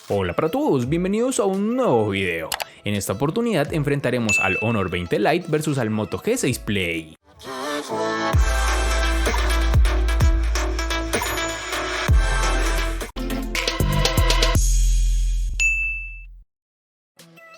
Hola para todos, bienvenidos a un nuevo video. En esta oportunidad enfrentaremos al Honor 20 Lite versus al Moto G6 Play.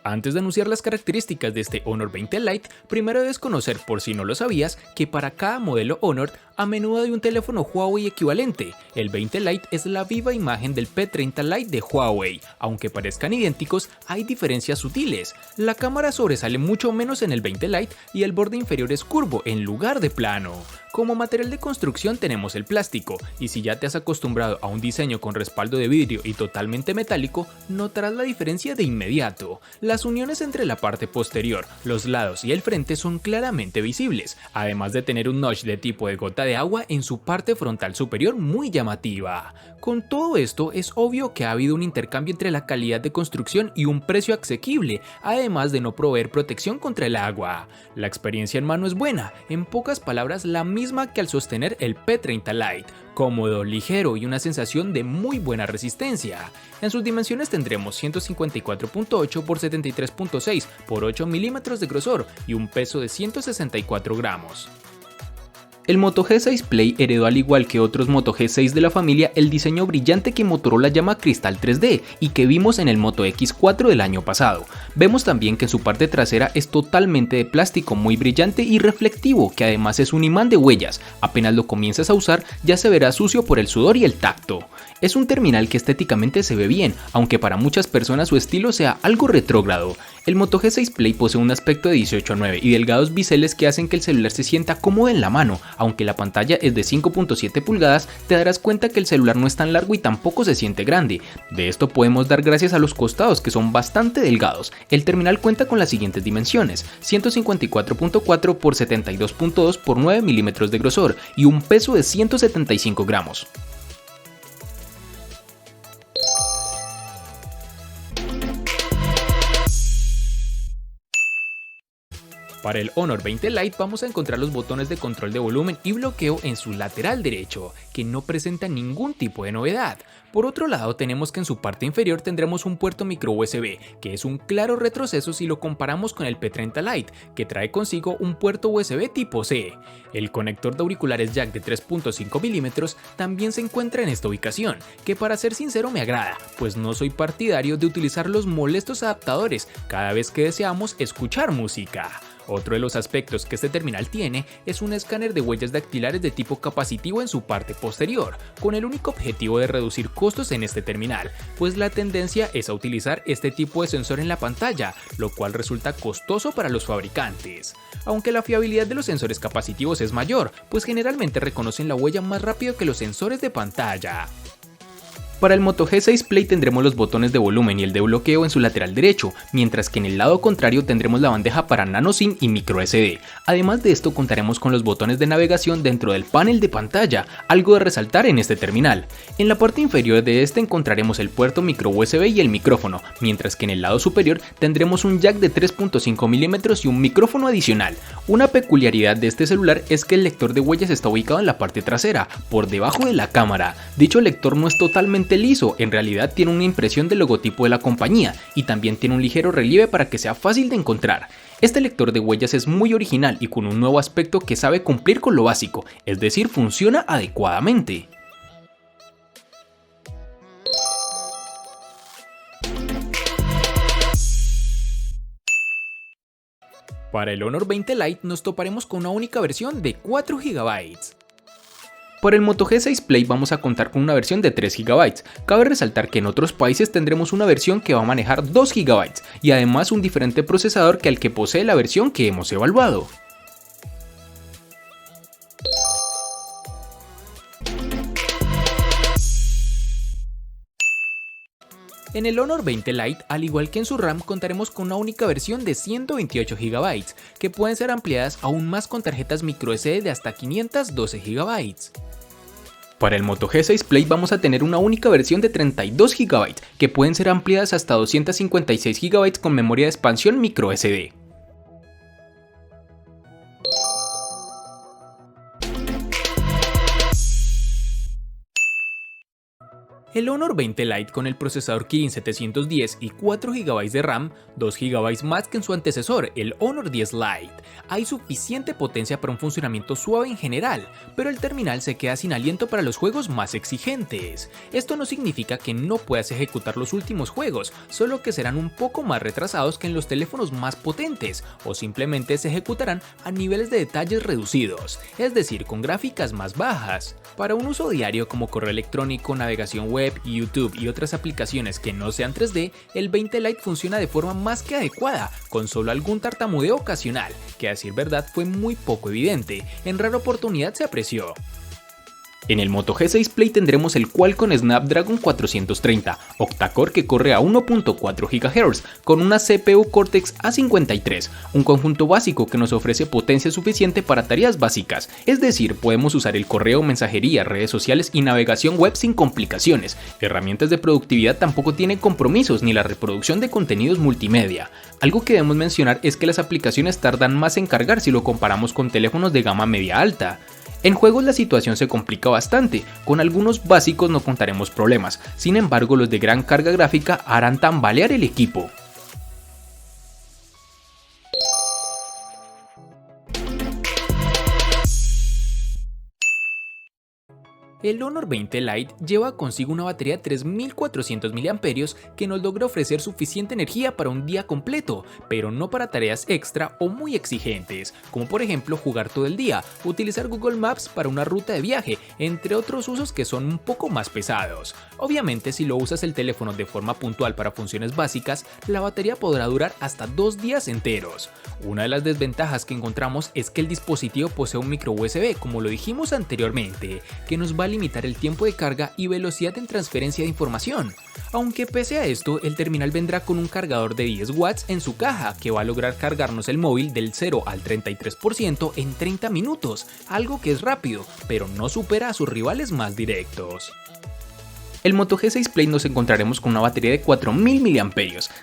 Antes de anunciar las características de este Honor 20 Lite, primero debes conocer, por si no lo sabías, que para cada modelo Honor a menudo hay un teléfono Huawei equivalente. El 20 Lite es la viva imagen del P30 Lite de Huawei. Aunque parezcan idénticos, hay diferencias sutiles. La cámara sobresale mucho menos en el 20 Lite y el borde inferior es curvo en lugar de plano. Como material de construcción tenemos el plástico, y si ya te has acostumbrado a un diseño con respaldo de vidrio y totalmente metálico, notarás la diferencia de inmediato. Las uniones entre la parte posterior, los lados y el frente son claramente visibles, además de tener un notch de tipo de gota de agua en su parte frontal superior muy llamativa. Con todo esto es obvio que ha habido un intercambio entre la calidad de construcción y un precio asequible, además de no proveer protección contra el agua. La experiencia en mano es buena, en pocas palabras la misma que al sostener el P30 Lite, cómodo, ligero y una sensación de muy buena resistencia. En sus dimensiones tendremos 154.8 x 73.6 x 8 milímetros de grosor y un peso de 164 gramos. El Moto G6 Play heredó, al igual que otros Moto G6 de la familia, el diseño brillante que Motorola llama Cristal 3D y que vimos en el Moto X4 del año pasado. Vemos también que su parte trasera es totalmente de plástico muy brillante y reflectivo, que además es un imán de huellas. Apenas lo comiences a usar ya se verá sucio por el sudor y el tacto. Es un terminal que estéticamente se ve bien, aunque para muchas personas su estilo sea algo retrógrado. El Moto G6 Play posee un aspecto de 18:9 y delgados biseles que hacen que el celular se sienta cómodo en la mano. Aunque la pantalla es de 5.7 pulgadas, te darás cuenta que el celular no es tan largo y tampoco se siente grande. De esto podemos dar gracias a los costados, que son bastante delgados. El terminal cuenta con las siguientes dimensiones: 154.4 x 72.2 x 9 milímetros de grosor y un peso de 175 gramos. Para el Honor 20 Lite vamos a encontrar los botones de control de volumen y bloqueo en su lateral derecho, que no presentan ningún tipo de novedad. Por otro lado, tenemos que en su parte inferior tendremos un puerto micro USB, que es un claro retroceso si lo comparamos con el P30 Lite, que trae consigo un puerto USB tipo C. El conector de auriculares jack de 3.5 milímetros también se encuentra en esta ubicación, que para ser sincero me agrada, pues no soy partidario de utilizar los molestos adaptadores cada vez que deseamos escuchar música. Otro de los aspectos que este terminal tiene es un escáner de huellas dactilares de tipo capacitivo en su parte posterior, con el único objetivo de reducir costos en este terminal, pues la tendencia es a utilizar este tipo de sensor en la pantalla, lo cual resulta costoso para los fabricantes. Aunque la fiabilidad de los sensores capacitivos es mayor, pues generalmente reconocen la huella más rápido que los sensores de pantalla. Para el Moto G6 Play tendremos los botones de volumen y el de bloqueo en su lateral derecho, mientras que en el lado contrario tendremos la bandeja para nano SIM y micro SD. Además de esto contaremos con los botones de navegación dentro del panel de pantalla, algo de resaltar en este terminal. En la parte inferior de este encontraremos el puerto micro USB y el micrófono, mientras que en el lado superior tendremos un jack de 3.5 milímetros y un micrófono adicional. Una peculiaridad de este celular es que el lector de huellas está ubicado en la parte trasera, por debajo de la cámara. Dicho lector no es totalmente liso, en realidad tiene una impresión del logotipo de la compañía y también tiene un ligero relieve para que sea fácil de encontrar. Este lector de huellas es muy original y con un nuevo aspecto que sabe cumplir con lo básico, es decir, funciona adecuadamente. Para el Honor 20 Lite nos toparemos con una única versión de 4 GB. Para el Moto G6 Play vamos a contar con una versión de 3 GB. Cabe resaltar que en otros países tendremos una versión que va a manejar 2 GB y además un diferente procesador que el que posee la versión que hemos evaluado. En el Honor 20 Lite, al igual que en su RAM, contaremos con una única versión de 128 GB, que pueden ser ampliadas aún más con tarjetas microSD de hasta 512 GB. Para el Moto G6 Play vamos a tener una única versión de 32 GB, que pueden ser ampliadas hasta 256 GB con memoria de expansión microSD. El Honor 20 Lite con el procesador Kirin 710 y 4 GB de RAM, 2 GB más que en su antecesor, el Honor 10 Lite. Hay suficiente potencia para un funcionamiento suave en general, pero el terminal se queda sin aliento para los juegos más exigentes. Esto no significa que no puedas ejecutar los últimos juegos, solo que serán un poco más retrasados que en los teléfonos más potentes, o simplemente se ejecutarán a niveles de detalles reducidos, es decir, con gráficas más bajas. Para un uso diario como correo electrónico, navegación web, YouTube y otras aplicaciones que no sean 3D, el 20 Lite funciona de forma más que adecuada, con solo algún tartamudeo ocasional, que a decir verdad fue muy poco evidente, en rara oportunidad se apreció. En el Moto G6 Play tendremos el Qualcomm Snapdragon 430 octa-core que corre a 1.4 GHz con una CPU Cortex A53, un conjunto básico que nos ofrece potencia suficiente para tareas básicas, es decir, podemos usar el correo, mensajería, redes sociales y navegación web sin complicaciones. Herramientas de productividad tampoco tienen compromisos ni la reproducción de contenidos multimedia. Algo que debemos mencionar es que las aplicaciones tardan más en cargar si lo comparamos con teléfonos de gama media alta. En juegos la situación se complica bastante, con algunos básicos no contaremos problemas, sin embargo los de gran carga gráfica harán tambalear el equipo. El Honor 20 Lite lleva consigo una batería de 3400 mAh que nos logra ofrecer suficiente energía para un día completo, pero no para tareas extra o muy exigentes, como por ejemplo jugar todo el día, utilizar Google Maps para una ruta de viaje, entre otros usos que son un poco más pesados. Obviamente si lo usas el teléfono de forma puntual para funciones básicas, la batería podrá durar hasta 2 días enteros. Una de las desventajas que encontramos es que el dispositivo posee un micro USB, como lo dijimos anteriormente, que nos va a limitar el tiempo de carga y velocidad en transferencia de información. Aunque pese a esto, el terminal vendrá con un cargador de 10 watts en su caja que va a lograr cargarnos el móvil del 0 al 33% en 30 minutos, algo que es rápido, pero no supera a sus rivales más directos. El Moto G6 Play nos encontraremos con una batería de 4000 mAh.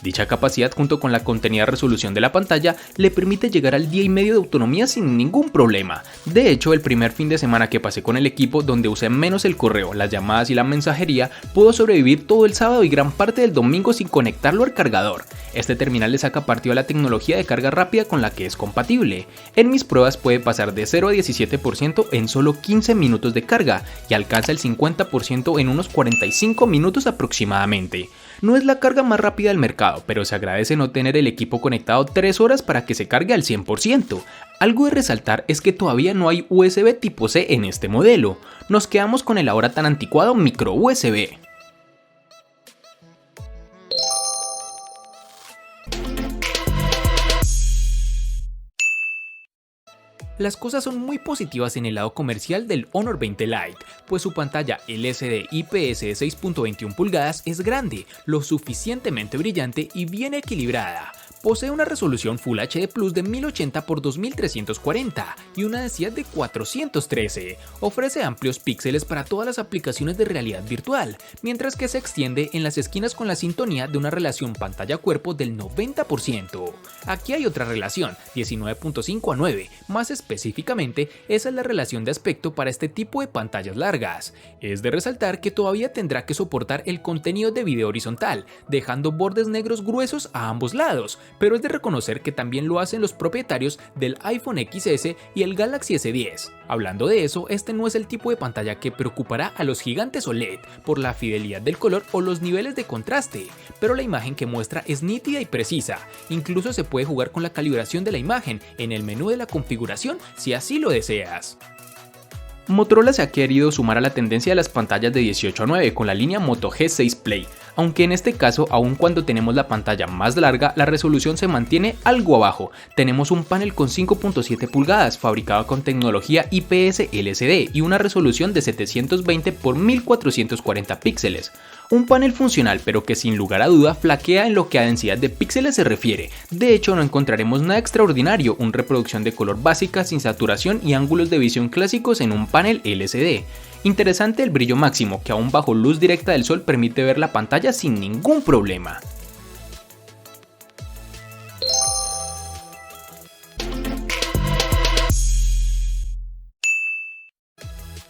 Dicha capacidad junto con la contenida resolución de la pantalla le permite llegar al día y medio de autonomía sin ningún problema. De hecho, el primer fin de semana que pasé con el equipo, donde usé menos el correo, las llamadas y la mensajería, pudo sobrevivir todo el sábado y gran parte del domingo sin conectarlo al cargador. Este terminal le saca partido a la tecnología de carga rápida con la que es compatible. En mis pruebas puede pasar de 0 a 17% en solo 15 minutos de carga y alcanza el 50% en unos 45 minutos aproximadamente. No es la carga más rápida del mercado, pero se agradece no tener el equipo conectado 3 horas para que se cargue al 100%. Algo de resaltar es que todavía no hay USB tipo C en este modelo. Nos quedamos con el ahora tan anticuado micro USB. Las cosas son muy positivas en el lado comercial del Honor 20 Lite, pues su pantalla LCD IPS de 6.21 pulgadas es grande, lo suficientemente brillante y bien equilibrada. Posee una resolución Full HD Plus de 1080 x 2340 y una densidad de 413. Ofrece amplios píxeles para todas las aplicaciones de realidad virtual, mientras que se extiende en las esquinas con la sintonía de una relación pantalla-cuerpo del 90%. Aquí hay otra relación, 19.5 a 9, más específicamente, esa es la relación de aspecto para este tipo de pantallas largas. Es de resaltar que todavía tendrá que soportar el contenido de video horizontal, dejando bordes negros gruesos a ambos lados, pero es de reconocer que también lo hacen los propietarios del iPhone XS y el Galaxy S10. Hablando de eso, este no es el tipo de pantalla que preocupará a los gigantes OLED por la fidelidad del color o los niveles de contraste, pero la imagen que muestra es nítida y precisa. Incluso se puede jugar con la calibración de la imagen en el menú de la configuración si así lo deseas. Motorola se ha querido sumar a la tendencia de las pantallas de 18 a 9 con la línea Moto G6 Play, aunque en este caso, aun cuando tenemos la pantalla más larga, la resolución se mantiene algo abajo. Tenemos un panel con 5.7 pulgadas, fabricado con tecnología IPS LCD y una resolución de 720 x 1440 píxeles. Un panel funcional, pero que sin lugar a duda flaquea en lo que a densidad de píxeles se refiere. De hecho, no encontraremos nada extraordinario, una reproducción de color básica sin saturación y ángulos de visión clásicos en un panel LCD. Interesante el brillo máximo, que aún bajo luz directa del sol permite ver la pantalla sin ningún problema.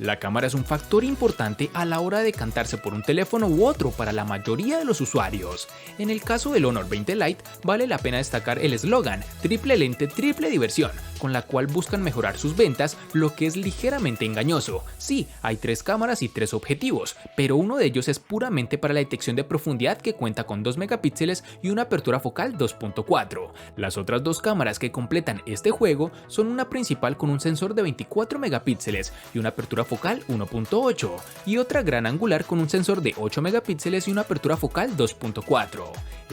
La cámara es un factor importante a la hora de decantarse por un teléfono u otro para la mayoría de los usuarios. En el caso del Honor 20 Lite vale la pena destacar el eslogan "triple lente, triple diversión", con la cual buscan mejorar sus ventas, lo que es ligeramente engañoso. Sí, hay 3 cámaras y 3 objetivos, pero uno de ellos es puramente para la detección de profundidad, que cuenta con 2 megapíxeles y una apertura focal 2.4. Las otras 2 cámaras que completan este juego son una principal con un sensor de 24 megapíxeles y una apertura focal 1.8, y otra gran angular con un sensor de 8 megapíxeles y una apertura focal 2.4.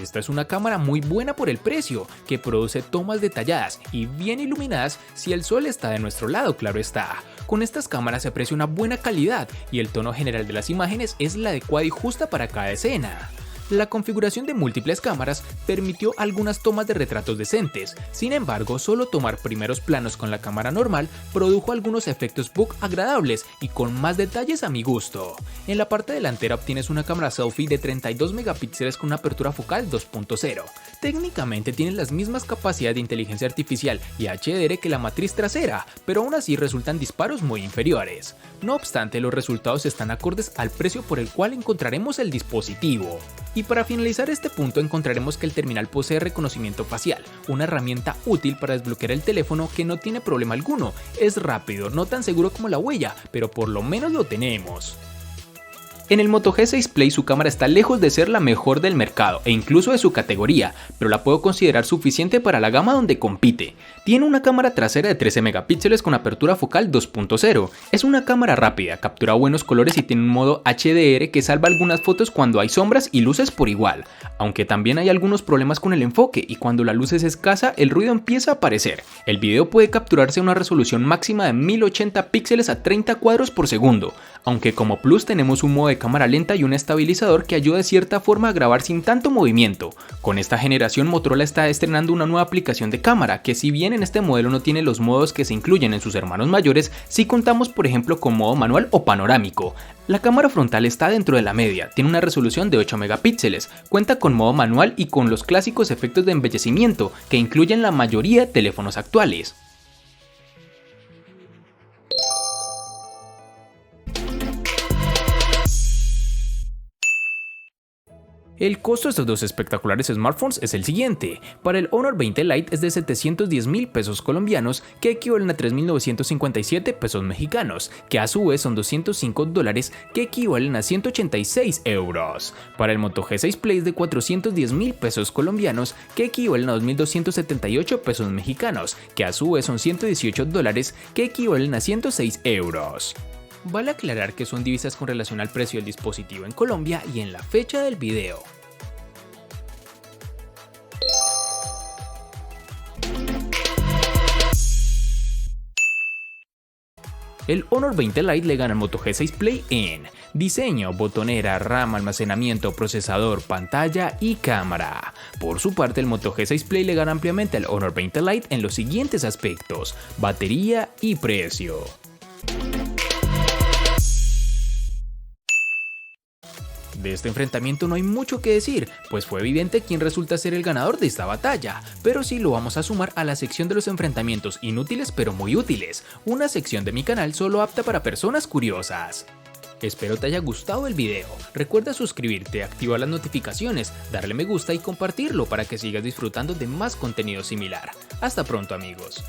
Esta es una cámara muy buena por el precio, que produce tomas detalladas y bien iluminadas si el sol está de nuestro lado, claro está. Con estas cámaras se aprecia una buena calidad y el tono general de las imágenes es la adecuada y justa para cada escena. La configuración de múltiples cámaras permitió algunas tomas de retratos decentes. Sin embargo, solo tomar primeros planos con la cámara normal produjo algunos efectos bokeh agradables y con más detalles a mi gusto. En la parte delantera obtienes una cámara selfie de 32 megapíxeles con una apertura focal 2.0. Técnicamente tiene las mismas capacidades de inteligencia artificial y HDR que la matriz trasera, pero aún así resultan disparos muy inferiores. No obstante, los resultados están acordes al precio por el cual encontraremos el dispositivo. Y para finalizar este punto encontraremos que el terminal posee reconocimiento facial, una herramienta útil para desbloquear el teléfono que no tiene problema alguno. Es rápido, no tan seguro como la huella, pero por lo menos lo tenemos. En el Moto G6 Play su cámara está lejos de ser la mejor del mercado e incluso de su categoría, pero la puedo considerar suficiente para la gama donde compite. Tiene una cámara trasera de 13 megapíxeles con apertura focal 2.0. Es una cámara rápida, captura buenos colores y tiene un modo HDR que salva algunas fotos cuando hay sombras y luces por igual, aunque también hay algunos problemas con el enfoque y cuando la luz es escasa el ruido empieza a aparecer. El video puede capturarse a una resolución máxima de 1080 píxeles a 30 cuadros por segundo, aunque como plus tenemos un modo de cámara lenta y un estabilizador que ayuda de cierta forma a grabar sin tanto movimiento. Con esta generación Motorola está estrenando una nueva aplicación de cámara que, si bien en este modelo no tiene los modos que se incluyen en sus hermanos mayores, sí contamos por ejemplo con modo manual o panorámico. La cámara frontal está dentro de la media, tiene una resolución de 8 megapíxeles, cuenta con modo manual y con los clásicos efectos de embellecimiento que incluyen la mayoría de teléfonos actuales. El costo de estos dos espectaculares smartphones es el siguiente. Para el Honor 20 Lite es de 710.000 pesos colombianos, que equivalen a 3.957 pesos mexicanos, que a su vez son $205, que equivalen a 186 euros. Para el Moto G6 Play es de 410.000 pesos colombianos, que equivalen a 2.278 pesos mexicanos, que a su vez son $118, que equivalen a 106 euros. Vale aclarar que son divisas con relación al precio del dispositivo en Colombia y en la fecha del video. El Honor 20 Lite le gana al Moto G6 Play en diseño, botonera, RAM, almacenamiento, procesador, pantalla y cámara. Por su parte, el Moto G6 Play le gana ampliamente al Honor 20 Lite en los siguientes aspectos: batería y precio. De este enfrentamiento no hay mucho que decir, pues fue evidente quién resulta ser el ganador de esta batalla, pero sí lo vamos a sumar a la sección de los enfrentamientos inútiles pero muy útiles, una sección de mi canal solo apta para personas curiosas. Espero te haya gustado el video, recuerda suscribirte, activar las notificaciones, darle me gusta y compartirlo para que sigas disfrutando de más contenido similar. Hasta pronto amigos.